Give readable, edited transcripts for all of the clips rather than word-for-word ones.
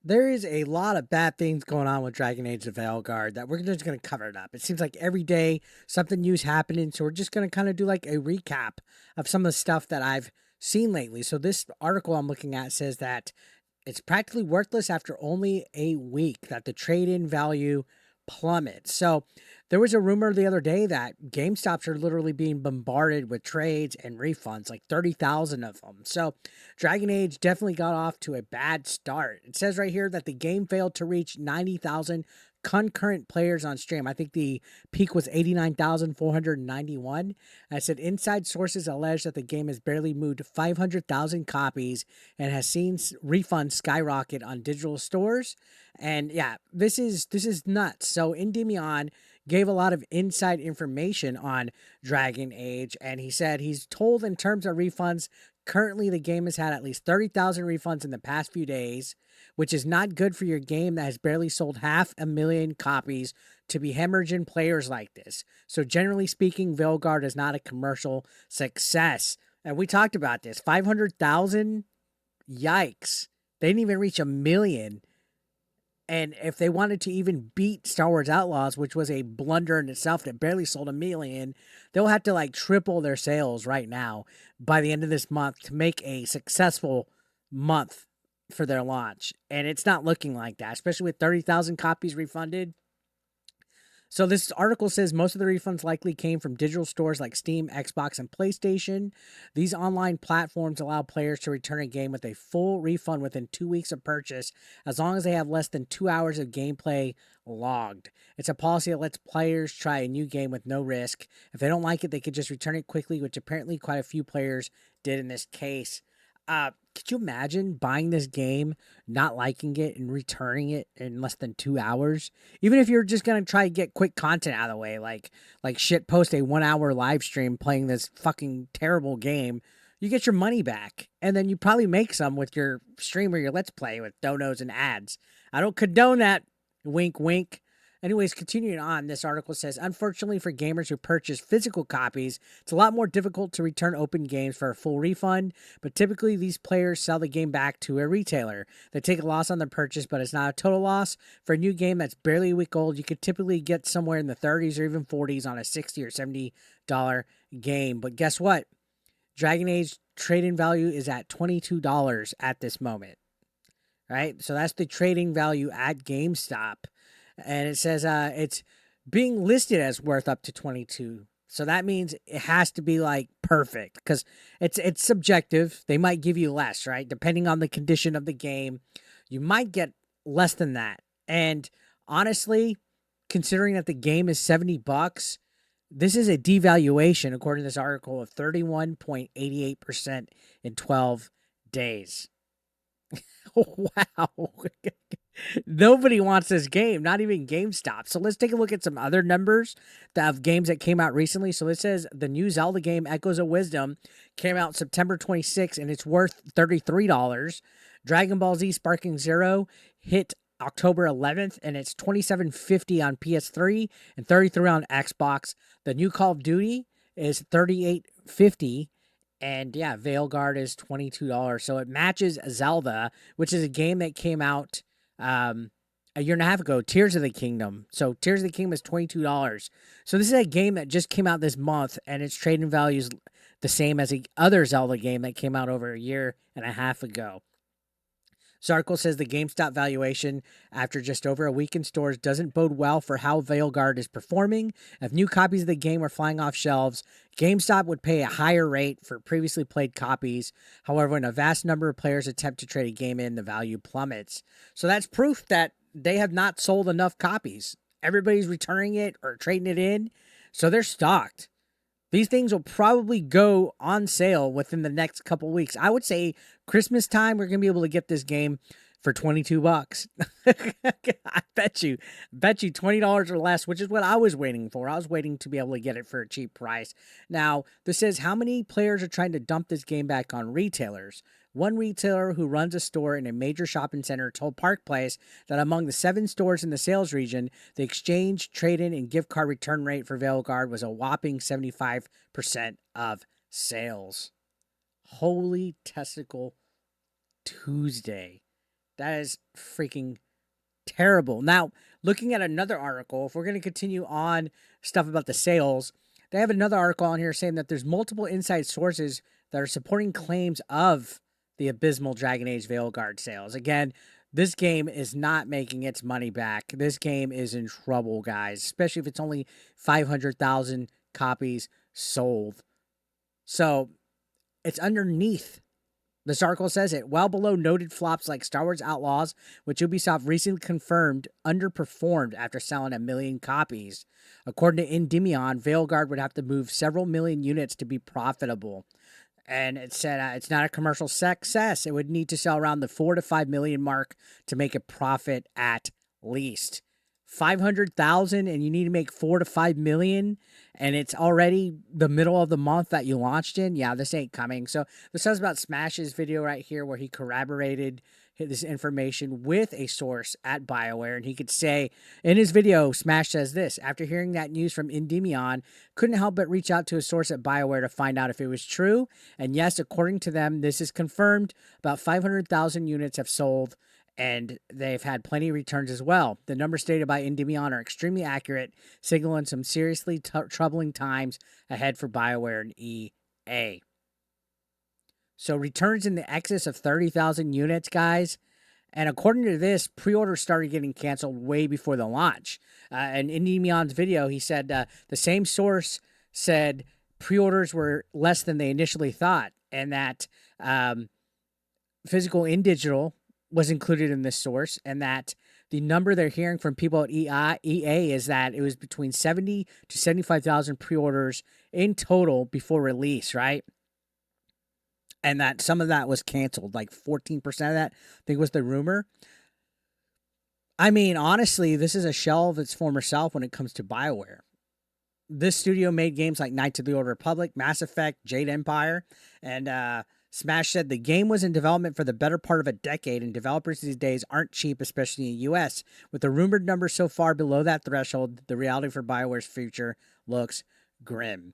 There is a lot of bad things going on with Dragon Age the Veilguard that we're just going to cover it up. It seems like every day something new's happening, so we're just going to kind of do like a recap of some of the stuff that I've seen lately. So this article I'm looking at says that it's practically worthless after only a week, that the trade-in value plummets. So there was a rumor the other day that GameStops are literally being bombarded with trades and refunds, like 30,000 of them. So Dragon Age definitely got off to a bad start. It says right here that the game failed to reach 90,000 concurrent players on stream. I think the peak was 89,491. I said inside sources allege that the game has barely moved 500,000 copies and has seen refunds skyrocket on digital stores. And yeah, this is nuts. So Endymion gave a lot of inside information on Dragon Age, and he said he's told in terms of refunds, currently the game has had at least 30,000 refunds in the past few days, which is not good for your game that has barely sold 500,000 copies to be hemorrhaging players like this. So generally speaking, Veilguard is not a commercial success. And we talked about this. 500,000? Yikes. They didn't even reach 1,000,000. And if they wanted to even beat Star Wars Outlaws, which was a blunder in itself that barely sold 1,000,000, they'll have to like triple their sales right now by the end of this month to make a successful month for their launch. And it's not looking like that, especially with 30,000 copies refunded. So this article says most of the refunds likely came from digital stores like Steam, Xbox, and PlayStation. These online platforms allow players to return a game with a full refund within 2 weeks of purchase, as long as they have less than 2 hours of gameplay logged. It's a policy that lets players try a new game with no risk. If they don't like it, they could just return it quickly, which apparently quite a few players did in this case. Could you imagine buying this game, not liking it, and returning it in less than 2 hours? Even if you're just gonna try to get quick content out of the way, like shit, post a 1 hour live stream playing this fucking terrible game, you get your money back, and then you probably make some with your stream or your let's play with donos and ads. I don't condone that. Wink, wink. Anyways, continuing on, this article says, unfortunately for gamers who purchase physical copies, it's a lot more difficult to return open games for a full refund, but typically these players sell the game back to a retailer. They take a loss on the purchase, but it's not a total loss. For a new game that's barely a week old, you could typically get somewhere in the 30s or even 40s on a $60 or $70 game. But guess what? Dragon Age trade-in value is at $22 at this moment, right? So that's the trading value at GameStop. And it says it's being listed as worth up to 22. So that means it has to be like perfect, because it's subjective. They might give you less, right? Depending on the condition of the game, you might get less than that. And honestly, considering that the game is $70, this is a devaluation, according to this article, of 31.88% in 12 days. Wow. Nobody wants this game, not even GameStop. So let's take a look at some other numbers of games that came out recently. So it says the new Zelda game, Echoes of Wisdom, came out September 26th, and it's worth $33. Dragon Ball Z Sparking Zero hit October 11th, and it's $27.50 on PS3 and $33 on Xbox. The new Call of Duty is $38.50. And yeah, Veilguard is $22. So it matches Zelda, which is a game that came out a year and a half ago, Tears of the Kingdom. So Tears of the Kingdom is $22. So this is a game that just came out this month, and its trading value is the same as the other Zelda game that came out over a year and a half ago. This article says the GameStop valuation after just over a week in stores doesn't bode well for how Veilguard is performing. If new copies of the game were flying off shelves, GameStop would pay a higher rate for previously played copies. However, when a vast number of players attempt to trade a game in, the value plummets. So that's proof that they have not sold enough copies. Everybody's returning it or trading it in, so they're stocked. These things will probably go on sale within the next couple weeks. I would say Christmas time, we're going to be able to get this game for $22. I bet you $20 or less, which is what I was waiting for. I was waiting to be able to get it for a cheap price. Now, this says how many players are trying to dump this game back on retailers. One retailer who runs a store in a major shopping center told Park Place that among the 7 stores in the sales region, the exchange, trade-in, and gift card return rate for Veilguard was a whopping 75% of sales. Holy testicle Tuesday. That is freaking terrible. Now, looking at another article, if we're going to continue on stuff about the sales, they have another article on here saying that there's multiple inside sources that are supporting claims of the abysmal Dragon Age Veilguard sales. Again, this game is not making its money back. This game is in trouble, guys, especially if it's only 500,000 copies sold. So it's underneath. This article says it, well below noted flops like Star Wars Outlaws, which Ubisoft recently confirmed underperformed after selling 1 million copies. According to Endymion, Veilguard would have to move several million units to be profitable. And it said it's not a commercial success. It would need to sell around the 4 to 5 million mark to make a profit at least. 500,000 and you need to make 4 to 5 million and it's already the middle of the month that you launched in. Yeah, this ain't coming. So this is about Smash's video right here where he corroborated this information with a source at BioWare, and he could say in his video, Smash says this: after hearing that news from Endymion, couldn't help but reach out to a source at BioWare to find out if it was true. And yes, according to them, this is confirmed. About 500,000 units have sold, and they've had plenty of returns as well. The numbers stated by Endymion are extremely accurate, signaling some seriously troubling times ahead for BioWare and EA. So returns in the excess of 30,000 units, guys. And according to this, pre-orders started getting canceled way before the launch. In Endymion's video, he said the same source said pre-orders were less than they initially thought, and that physical and digital was included in this source, and that the number they're hearing from people at EA is that it was between 70 to 75,000 pre-orders in total before release, right? And that some of that was canceled, like 14% of that, I think, was the rumor. I mean, honestly, this is a shell of its former self when it comes to BioWare. This studio made games like Knights of the Old Republic, Mass Effect, Jade Empire, and Smash said the game was in development for the better part of a decade, and developers these days aren't cheap, especially in the US. With the rumored numbers so far below that threshold, the reality for BioWare's future looks grim.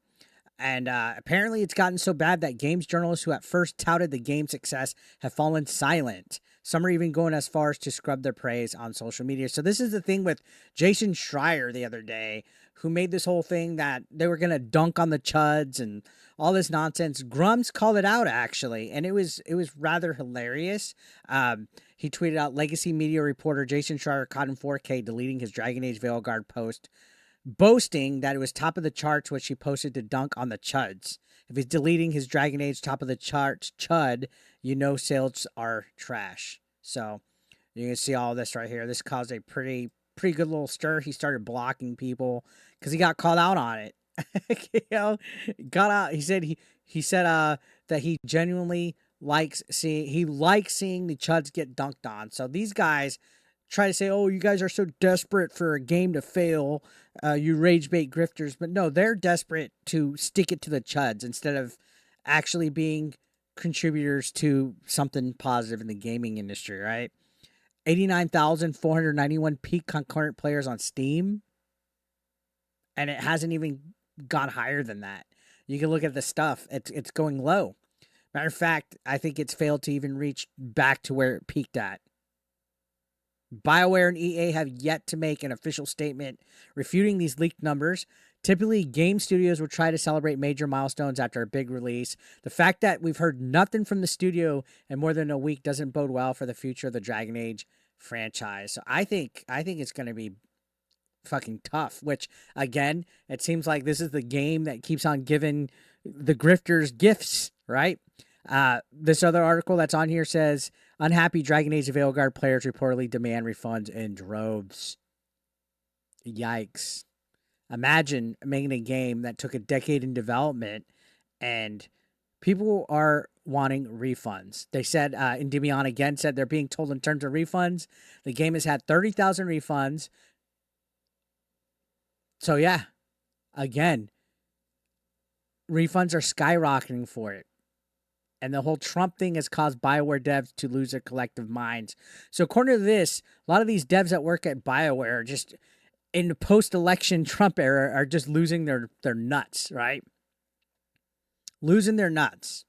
And apparently it's gotten so bad that games journalists who at first touted the game's success have fallen silent. Some are even going as far as to scrub their praise on social media. So this is the thing with Jason Schreier the other day, who made this whole thing that they were going to dunk on the chuds and all this nonsense. Grum's called it out, actually, and it was rather hilarious. He tweeted out, legacy media reporter Jason Schreier caught in 4K deleting his Dragon Age Veilguard post, boasting that it was top of the charts, which he posted to dunk on the chuds. If he's deleting his Dragon Age top of the charts chud, you know sales are trash. So you can see all this right here. This caused a pretty good little stir. He started blocking people because he got called out on it. Got out. He said that he genuinely likes seeing the chuds get dunked on. So these guys try to say, oh, you guys are so desperate for a game to fail, you rage bait grifters. But no, they're desperate to stick it to the chuds instead of actually being contributors to something positive in the gaming industry, right? 89,491 peak concurrent players on Steam. And it hasn't even gone higher than that. You can look at the stuff. It's going low. Matter of fact, I think it's failed to even reach back to where it peaked at. BioWare and EA have yet to make an official statement refuting these leaked numbers. Typically, game studios will try to celebrate major milestones after a big release. The fact that we've heard nothing from the studio in more than a week doesn't bode well for the future of the Dragon Age franchise. So I think it's going to be fucking tough, which, again, it seems like this is the game that keeps on giving the grifters gifts, right? This other article that's on here says, unhappy Dragon Age Veilguard players reportedly demand refunds in droves. Yikes. Imagine making a game that took a decade in development and people are wanting refunds. They said, Endymion again said they're being told in terms of refunds, the game has had 30,000 refunds. So yeah, again, refunds are skyrocketing for it. And the whole Trump thing has caused BioWare devs to lose their collective minds. So according to this, a lot of these devs that work at BioWare are just in the post-election Trump era are just losing their nuts, right? Losing their nuts.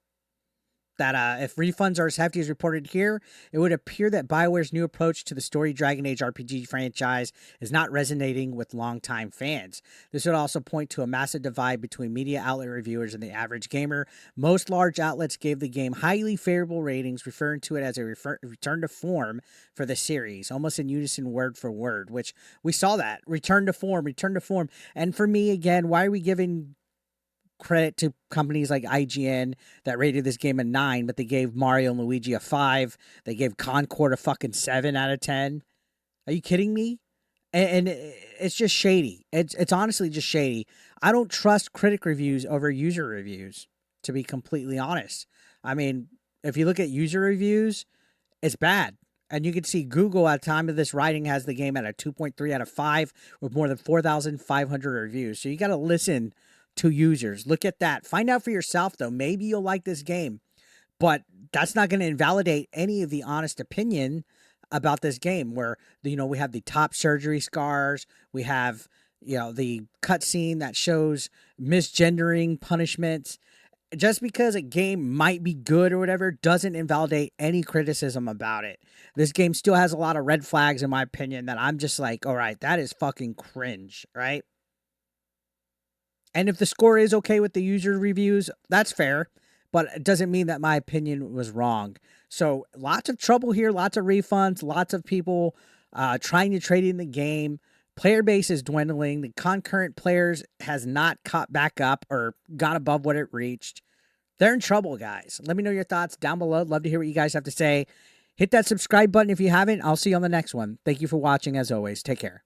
that if refunds are as hefty as reported here, it would appear that BioWare's new approach to the story Dragon Age RPG franchise is not resonating with longtime fans. This would also point to a massive divide between media outlet reviewers and the average gamer. Most large outlets gave the game highly favorable ratings, referring to it as a return to form for the series, almost in unison word for word, which we saw that. Return to form, return to form. And for me, again, why are we giving credit to companies like IGN that rated this game a 9, but they gave Mario and Luigi a 5. They gave Concord a fucking 7 out of 10. Are you kidding me? And it's just shady. It's honestly just shady. I don't trust critic reviews over user reviews, to be completely honest. I mean, if you look at user reviews, it's bad. And you can see Google at the time of this writing has the game at a 2.3 out of 5 with more than 4,500 reviews. So you got to listen to users. Look at that. Find out for yourself, though. Maybe you'll like this game, but that's not going to invalidate any of the honest opinion about this game, where, you know, we have the top surgery scars. We have, you know, the cutscene that shows misgendering punishments. Just because a game might be good or whatever doesn't invalidate any criticism about it. This game still has a lot of red flags, in my opinion, that I'm just like, all right, that is fucking cringe, right? And if the score is okay with the user reviews, that's fair, but it doesn't mean that my opinion was wrong. So lots of trouble here, lots of refunds, lots of people trying to trade in the game. Player base is dwindling. The concurrent players has not caught back up or got above what it reached. They're in trouble, guys. Let me know your thoughts down below. Love to hear what you guys have to say. Hit that subscribe button if you haven't. I'll see you on the next one. Thank you for watching, as always. Take care.